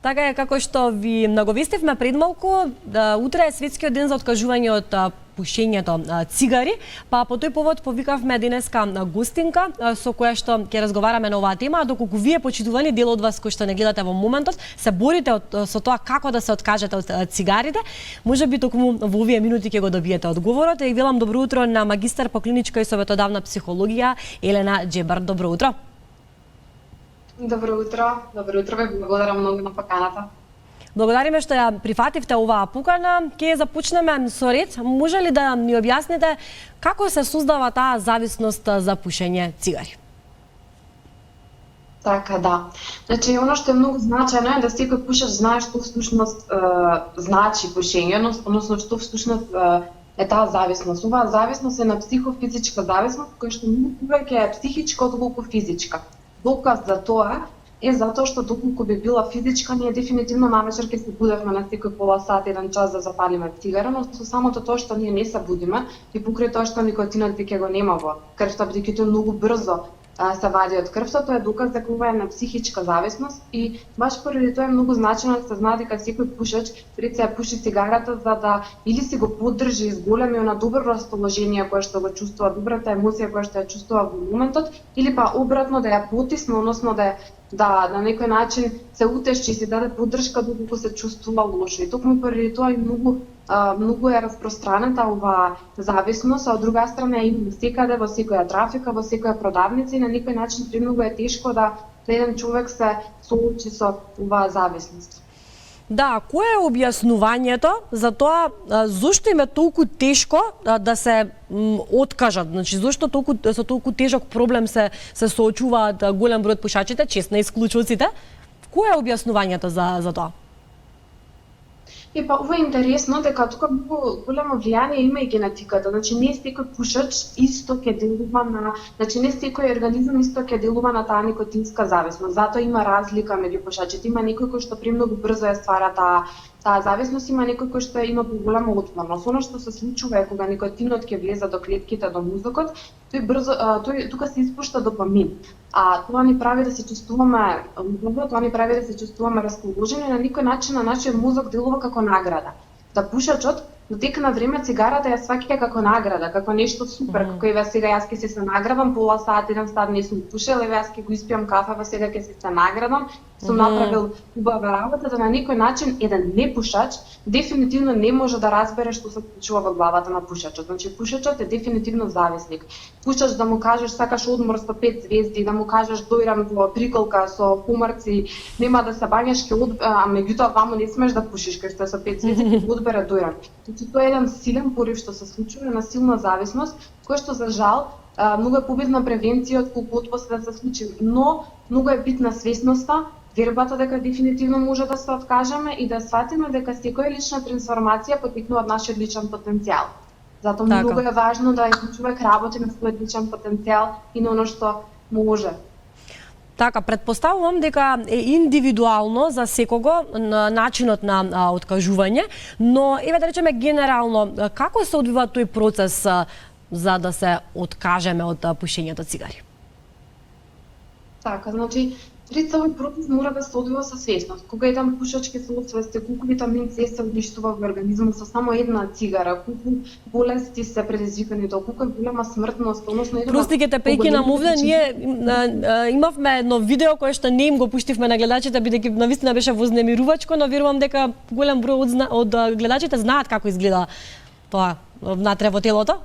Така е, како што ви наговестивме пред малку, утре е светскиот ден за откажување од пушењето цигари, па по тој повод повикавме денеска гостинка со која што ќе разговараме на оваа тема, доколку вие почитувани дел од вас кои што не гледате во моментот, се борите со тоа како да се откажете од цигарите, можеби токму во овие минути ќе го добиете одговорот. И велам добро утро на магистар по клиничка и советодавна психологија Елена Џебар. Добро утро. Добро утро, ве благодарам многу на поканата. Благодариме што ја прифативте оваа покана. Ќе започнеме со ред. Може ли да ни објасните како се создава таа зависност за пушење цигари? Така, да. Значи, оно што е многу значајно е да секој пушач знае што всушност значи пушење, односно што всушност е таа зависност. Оваа зависност е на психофизичка зависност, која што многу повеќе е психичка отколку физичка. Доказ за тоа е затоа што доколку би била физичка, ние дефинитивно навечер ќе се будевме на секој пола сат, еден час да запалиме цигара, но со самото тоа што ние не се будиме и покрај тоа што никотинот веќе го нема во крвта, бидејќи тој многу брзо се вади од крвта, тоа е доказ дека ова е на психичка зависност и баш поради тоа е многу значено да се знае дека секој пушач пред се пуши цигарата за да или си го поддржи изголеми на добро расположение кое што го чувствува, добрата емоција која што ја чувствува во моментот, или па обратно да ја потисне, односно да на некој начин се утеши и си даде поддршка доколку се чувствува лошо. И токму поради тоа и многу е распространета оваа зависност, а од друга страна е и секаде, во секоја трафика, во секоја продавница и на некој начин премногу е тешко да еден човек се соочи со оваа зависност. Да, кое е објаснувањето за тоа зошто им е толку тешко да се откажат? Значи, зошто со толку тежок проблем се соочуваат голем број од пушачите, чест на исклучоците? Кое е објаснувањето за тоа? И па ова е интересно дека тука многу големо влијание има и генетиката. Значи не секој пушач исто ќе делува на, значи не секој организам исто ќе делува на таа никотинска зависност. Затоа има разлика меѓу пушачите. Има некој кој што премногу брзо ја ствара таа зависност, има некој кој што има поголема отпорност. Оно што се случува е кога никотинот ќе влезе до клетките, до мозокот, тој тука се испушта допамин. А тоа ни прави да се чувствуваме убаво, тоа ни прави да се чувствуваме расположени и на некој начин на нашиот мозок делува како награда. Да пушачот во тек на време цигарата ја сваќа како награда, како нешто супер, како еве сега јас ќе се наградам, пола сат, еден сат не сум пушел, еве јас ќе го испијам кафева, сега ќе се наградам, сум направил убава работа, да на некој начин еден непушач дефинитивно не може да разбере што се случува во главата на пушачот. Значи пушачот е дефинитивно зависник. Пушач да му кажеш сакаш одмор со 5 звезди, да му кажеш дојрам во приколка со помарци, нема да се бањаш а меѓутоа ваму не смеш да пушиш кај што е со 5 звезди, ќе одбере дојрам. Тоа е еден силен порив што се случува на силна зависност, која што за жал многу е побитна превенција отколку отпосле да се случи, но многу е битна свесноста, вербата дека дефинитивно може да се откажеме и да сватиме дека секоја лична трансформација потекнува од нашиот личен потенцијал. Затоа многу е важно да човек работи на својот личен потенцијал и на оно што може. Така, предпоставувам дека е индивидуално за секого начинот на откажување, но еве да речеме генерално, како се одвива тој процес за да се откажеме од пушењето цигари? Така, значи, пред овој процес мора да се одвива со свесност. Кога еден пушач ќе се освести колку витамин С се уништува во организмот со само една цигара, колку болести се предизвикани тоа, колку е голема смртност, односно едно. Прости ќе те прекинам овде, ние имавме едно видео кое што не им го пуштивме на гледачите бидејќи навистина беше вознемирувачко, но верувам дека голем број од гледачите знаат како изгледа тоа внатре во телото.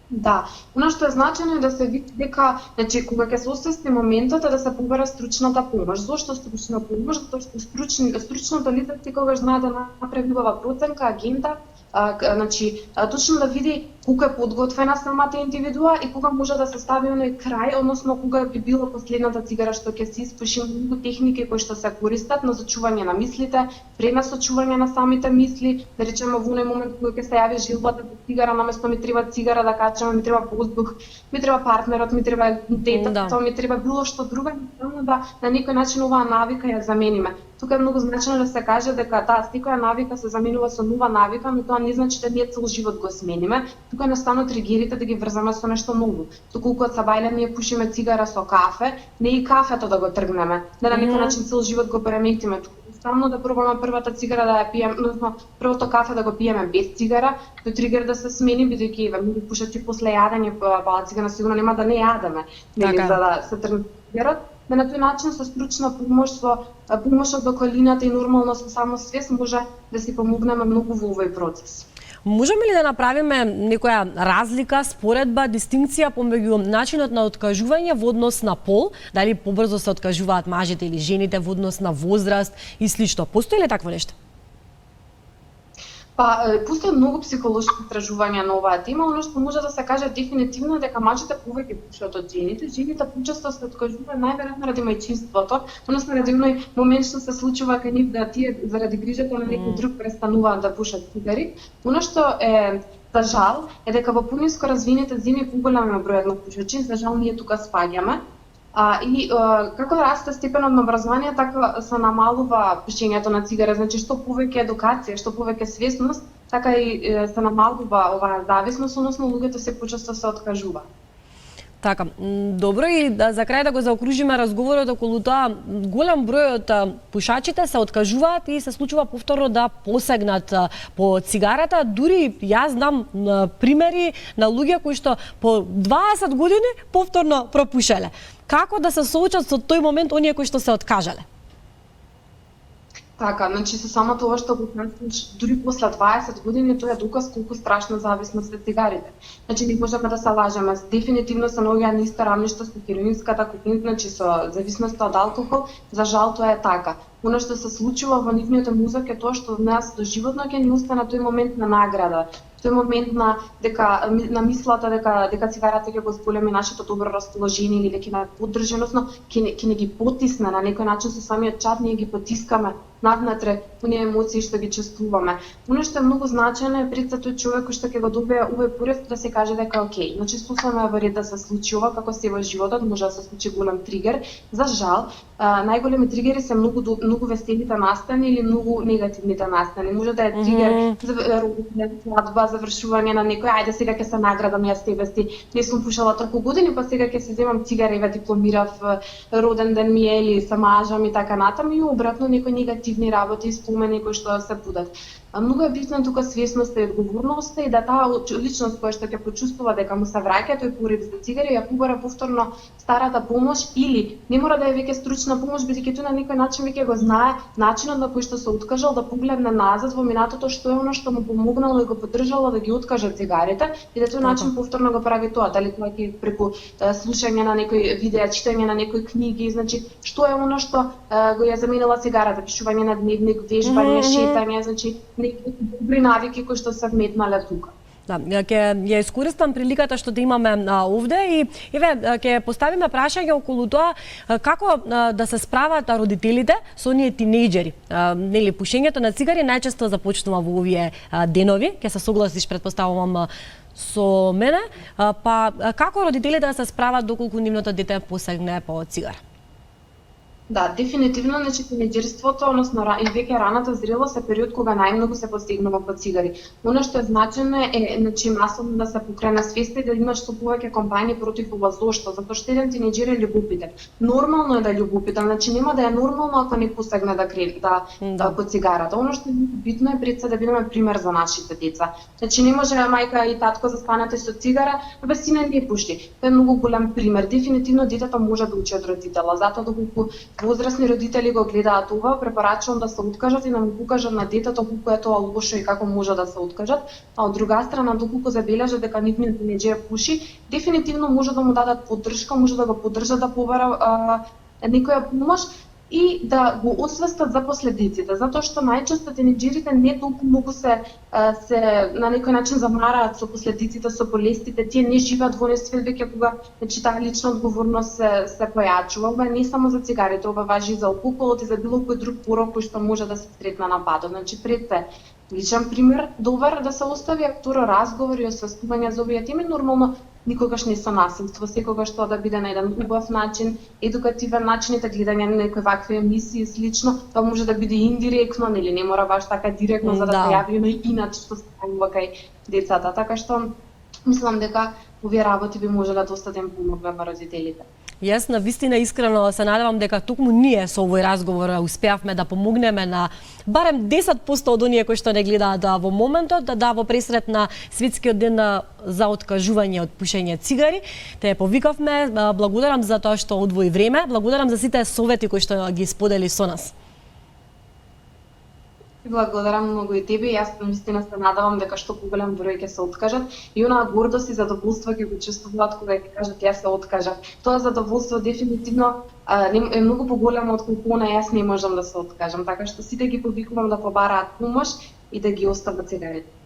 Да, она што е значено е да се види дека, значи, кога ќе се освести моментот е да се побара стручната помош. Зошто стручна помош? Затоа што стручното лице секогаш знае да направи убава проценка, агента, значи, точно да види колку е подготвена самата индивидуа и кога може да се стави оној крај, односно кога би било последната цигара што ќе се испуши. Многу техники кои што се користат на зачување на мислите, пренасочување на самите мисли, да речеме во оној момент кога ќе се јави желбата за цигара, наместо ми треба цигара да качам, ми треба воздух, ми треба партнерот, ми треба детето, ми треба било што друго, да на некој начин оваа навика ја замениме. тука е многу значено да се каже дека таа секоја навика се заменува со нова навика, но тоа не значи да ние цел живот го смениме. Тука едноставно тригерите да ги врзаме со нешто ново. Доколку од Сабајле ние пушиме цигара со кафе, не и кафето да го тргнеме, да на некој начин цел живот го преметиме. Само да пробаме првата цигара да ја пиеме, односно првото кафе да го пиеме без цигара, тој тригер да се смени бидејќи многу пушачи после јадење па цигара сигурно нема да не јадеме, нели за да се тргне тригерот. На тој начин со стручна помош, со помош од околината и нормално со самосвест може да си помогнеме многу во овој процес. Можеме ли да направиме некоја разлика, споредба, дистинкција помеѓу начинот на откажување во однос на пол, дали побрзо се откажуваат мажите или жените во однос на возраст и слично? Постои ли такво нешто? Постои многу психолошки истражувања на оваа тема, но што може да се каже дефинитивно е дека мажите повеќе пушат од жените. Жените почесто се откажуваат најверојатно ради мајчинството, односно ради оној момент што се случува кај нив да тие заради грижата на некој друг престануваат да пушат цигари. Оно што е за жал е дека во пониско развиените земји поголем е бројот на пушачи, за жал ние тука спаѓаме. Како расте степенот на образование, така се намалува пушењето на цигари, значи што повеќе едукација, што повеќе свесност, така и се намалува оваа зависност, односно луѓето се почесто се откажуваат. Така, добро и за крај да го заокружиме разговорот околу тоа, голем број од пушачите се откажуваат и се случува повторно да посегнат по цигарата. Дури јас знам примери на луѓе кои што по 20 години повторно пропушеле. Како да се соочат со тој момент оние кои што се откажале? Така, значи со самото ова што го кажеш, дури после 20 години тоа е доказ колку страшна зависност е цигарите. Значи не можеме да се лажеме, дефинитивно се наоѓа на исто рамниште со хероинската кокаин, значи со зависноста од алкохол, за жал тоа е така. Оно што се случува во нивниот мозок е тоа што нас доживотно ќе ни остане тој момент на награда, тој момент на мислата дека цигарата ќе го зголеми нашето добро расположение или ќе на поддржаност, ќе не ги потисне на некој начин со самиот чад, ние ги потискаме наднатре оние емоции што ги чувствуваме. Оно што е многу значено е пред тој човек кој што ќе го добие овој порив да се каже дека окей, значи сосема е во ред да се случи ова, како се во животот може да се случи голем тригер. За жал, најголеми тригери се многу веселите настани или многу негативните настани. Може да е тригер за свадба, завршување на некој, ајде сега ќе се наградам јас тебе си, не сум пушала толку години, па сега ќе се земам цигара и дипломирав, роден ден ми е или се мажам и така натаму, и обратно некои негативни работи, спомени кои што се будат. Многу е битна тука свесноста и одговорноста и да таа личност која што ќе почувствува дека му се враќа тој порив за цигари, ја побара повторно старата помош или не мора да е веќе стручна помош, бидејќи тој на некој начин веќе го знае начинот на кој што се откажал, да погледне назад во минатото што е она што му помогнало и го поддржало да ги откаже цигарите и да тој начин повторно го прави тоа, дали тоа ќе преку слушање на некој видеа, читање на некои книги, значи што е она што го ја заменила цигарата, пишување на дневник, вежбање, шетање, значи некои добри навики кои што се вметнале тука. Да, ќе ја искористам приликата што да имаме овде и еве ќе поставиме прашање околу тоа како да се справат родителите со оние тинејџери. Нели пушењето на цигари најчесто започнува во овие денови, ќе се согласиш претпоставувам со мене, па како родителите да се справат доколку нивното дете посегне по цигара? Да, дефинитивно, значи тинеџерството, односно и веќе раната зрелост е период кога најмногу се постигнува по цигари. Оно што е значено е, значи масовно да се покрене свеста и да има што повеќе кампањи против ова. Зошто? Затоа што еден тинеџер е љубопитен. Нормално е да е љубопитен, значи нема да е нормално ако не посегне да по цигарата. Оно што е битно е пред се да бидеме пример за нашите деца. Значи не може мајка и татко застанете со цигара, без сина не пушти. Тоа е многу голем пример. Дефинитивно детето може да учи од родитела, затоа доколку возрастни родители го гледаат ова, препорачувам да се откажат и да му покажат на детето колку е тоа лошо и како може да се откажат, а од друга страна доколку забележат дека нивниот тинеџер пуши, дефинитивно може да му дадат поддршка, може да го поддржат да побара некоја помош и да го освестат за последиците, затоа што најчесто тинеџерите не толку многу се на некој начин замараат со последиците, со болестите, тие не живеат во несвет веќе кога значи таа лична одговорност се појачува. Ова не само за цигарите, ова важи и за алкохолот и за било кој друг порок кој што може да се сретне на патот. Значи пред се личен пример добар да се остави, а второ разговор и освестување за овие теми, нормално никогаш не со насилство, секогаш тоа да биде на еден убав начин, едукативен начин, и гледање на некои вакви емисии и слично, тоа може да биде индиректно, нели не мора баш така директно за да се јави на инач што се станува кај децата, така што мислам дека овие работи би можеле доста да им помогнат на родителите. Јас на вистина искрено се надевам дека токму ние со овој разговор успеавме да помогнеме на барем 10% од оние кои што не гледаат во моментот, да во пресрет на Светскиот ден за откажување од пушење цигари. Те повикавме, благодарам за тоа што одвои време, благодарам за сите совети кои што ги сподели со нас. Благодарам многу и тебе. Јас наистина се надевам дека што поголем број ќе се откажат и онаа гордост и задоволство ќе го чувствуваат кога ќе кажат јас се откажав. Тоа задоволство дефинитивно е многу поголемо од колку јас не можам да се откажам, така што сите ги повикувам да побараат помош и да ги остават цигарите.